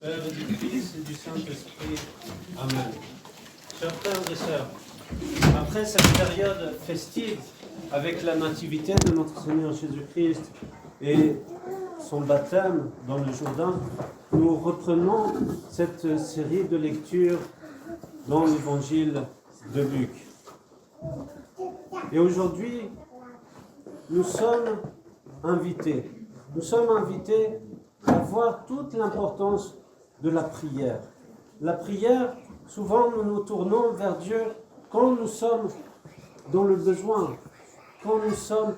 Père, du Fils et du Saint-Esprit. Amen. Chers frères et sœurs, après cette période festive avec la nativité de notre Seigneur Jésus-Christ et son baptême dans le Jourdain, nous reprenons cette série de lectures dans l'évangile de Luc. Et aujourd'hui, nous sommes invités à voir toute l'importance de la prière. La prière, souvent nous nous tournons vers Dieu quand nous sommes dans le besoin, quand nous sommes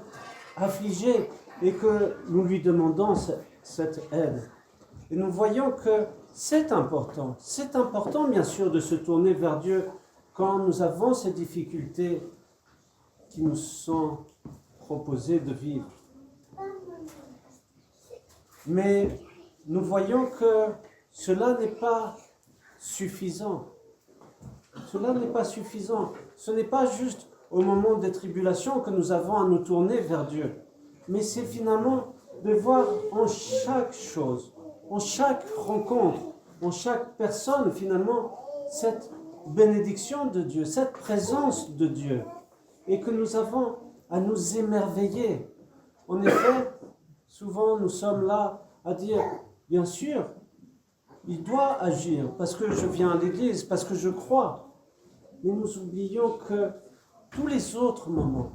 affligés et que nous lui demandons cette aide. Et nous voyons que c'est important bien sûr de se tourner vers Dieu quand nous avons ces difficultés qui nous sont proposées de vivre. Mais nous voyons que cela n'est pas suffisant. Ce n'est pas juste au moment des tribulations que nous avons à nous tourner vers Dieu. Mais c'est finalement de voir en chaque chose, en chaque rencontre, en chaque personne finalement, cette bénédiction de Dieu, cette présence de Dieu. Et que nous avons à nous émerveiller. En effet, souvent nous sommes là à dire, bien sûr, il doit agir parce que je viens à l'église, parce que je crois. Mais nous oublions que tous les autres moments,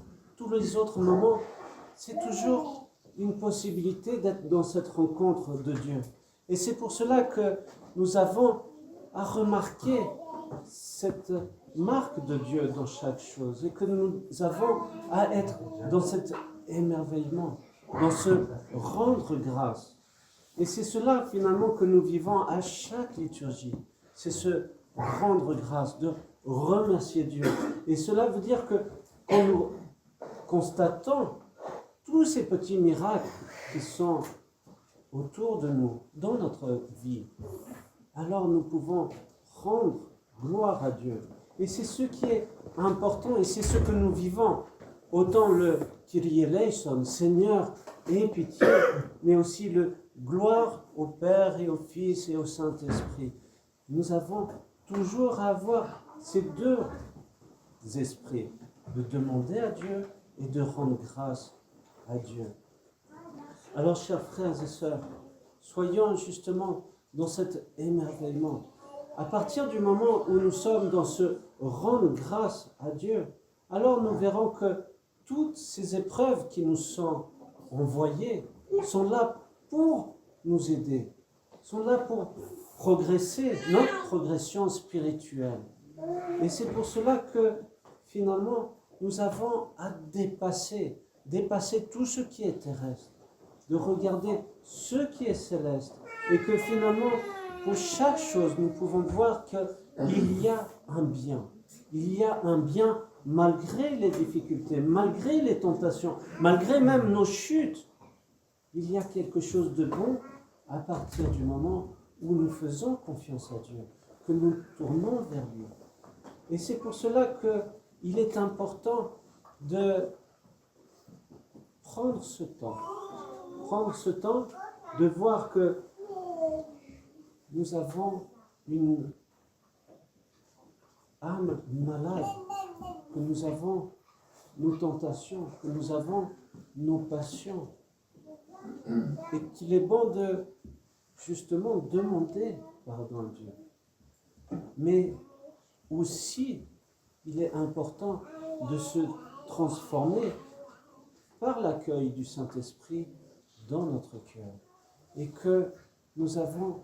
c'est toujours une possibilité d'être dans cette rencontre de Dieu. Et c'est pour cela que nous avons à remarquer cette marque de Dieu dans chaque chose et que nous avons à être dans cet émerveillement, dans ce rendre grâce. Et c'est cela finalement que nous vivons à chaque liturgie. C'est ce rendre grâce, de remercier Dieu. Et cela veut dire que quand nous constatons tous ces petits miracles qui sont autour de nous, dans notre vie, alors nous pouvons rendre gloire à Dieu. Et c'est ce qui est important et c'est ce que nous vivons. Autant le Kyrie eleison, Seigneur, aie pitié, mais aussi le gloire au Père et au Fils et au Saint-Esprit. Nous avons toujours à avoir ces deux esprits, de demander à Dieu et de rendre grâce à Dieu. Alors, chers frères et sœurs, soyons justement dans cet émerveillement. À partir du moment où nous sommes dans ce rendre grâce à Dieu, alors nous verrons que toutes ces épreuves qui nous sont envoyées sont là pour nous aider, sont là pour progresser, notre progression spirituelle. Et c'est pour cela que finalement nous avons à dépasser tout ce qui est terrestre, de regarder ce qui est céleste, et que finalement pour chaque chose nous pouvons voir qu'il y a un bien malgré les difficultés, malgré les tentations, malgré même nos chutes. Il y a quelque chose de bon à partir du moment où nous faisons confiance à Dieu, que nous tournons vers lui. Et c'est pour cela qu'il est important de prendre ce temps de voir que nous avons une âme malade, que nous avons nos tentations, que nous avons nos passions, et qu'il est bon de justement demander pardon à Dieu. Mais aussi, il est important de se transformer par l'accueil du Saint-Esprit dans notre cœur. Et que nous avons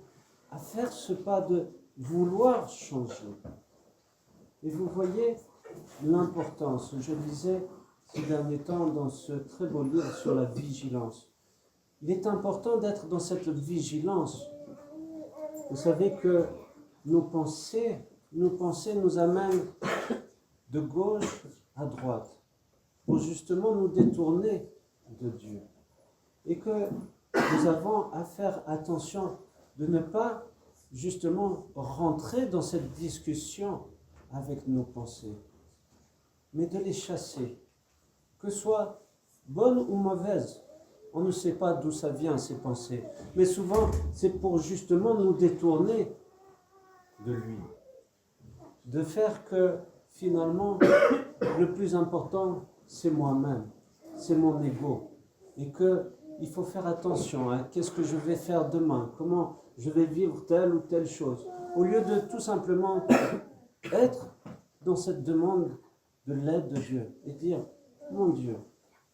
à faire ce pas de vouloir changer. Et vous voyez l'importance, je lisais ces derniers temps dans ce très beau livre sur la vigilance. Il est important d'être dans cette vigilance. Vous savez que nos pensées nous amènent de gauche à droite pour justement nous détourner de Dieu. Et que nous avons à faire attention de ne pas justement rentrer dans cette discussion avec nos pensées, mais de les chasser, que ce soit bonnes ou mauvaises. on ne sait pas d'où ça vient, ces pensées. Mais souvent, c'est pour justement nous détourner de lui. De faire que, finalement, le plus important, c'est moi-même, c'est mon ego. Et qu'il faut faire attention à qu'est-ce que je vais faire demain, comment je vais vivre telle ou telle chose. Au lieu de tout simplement être dans cette demande de l'aide de Dieu et dire, mon Dieu,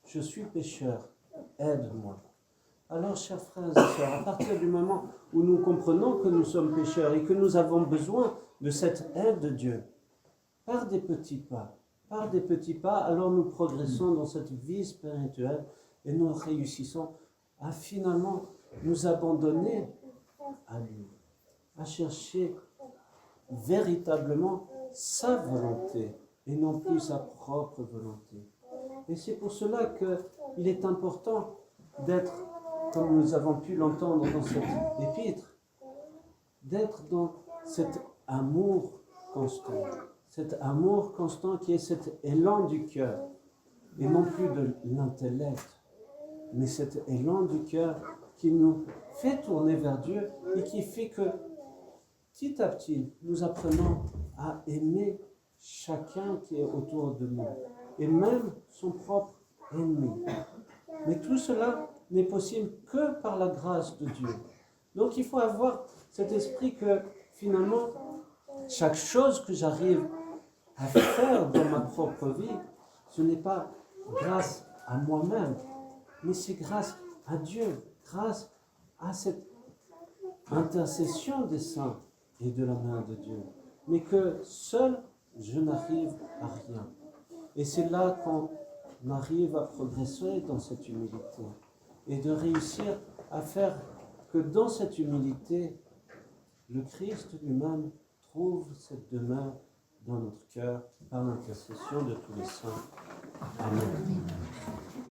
je suis pécheur, aide-moi. Alors, chers frères et sœurs, à partir du moment où nous comprenons que nous sommes pécheurs et que nous avons besoin de cette aide de Dieu, par des petits pas, alors nous progressons dans cette vie spirituelle et nous réussissons à finalement nous abandonner à lui, à chercher véritablement sa volonté et non plus sa propre volonté. Et c'est pour cela qu'il est important d'être, comme nous avons pu l'entendre dans cette épître, d'être dans cet amour constant. Cet amour constant qui est cet élan du cœur, et non plus de l'intellect, mais cet élan du cœur qui nous fait tourner vers Dieu et qui fait que, petit à petit, nous apprenons à aimer chacun qui est autour de nous, et même son propre ennemi. Mais tout cela n'est possible que par la grâce de Dieu. Donc il faut avoir cet esprit que, finalement, chaque chose que j'arrive à faire dans ma propre vie, ce n'est pas grâce à moi-même, mais c'est grâce à Dieu, grâce à cette intercession des saints et de la main de Dieu. Mais que seul, je n'arrive à rien. Et c'est là qu'on arrive à progresser dans cette humilité et de réussir à faire que dans cette humilité, le Christ lui-même trouve cette demeure dans notre cœur par l'intercession de tous les saints. Amen.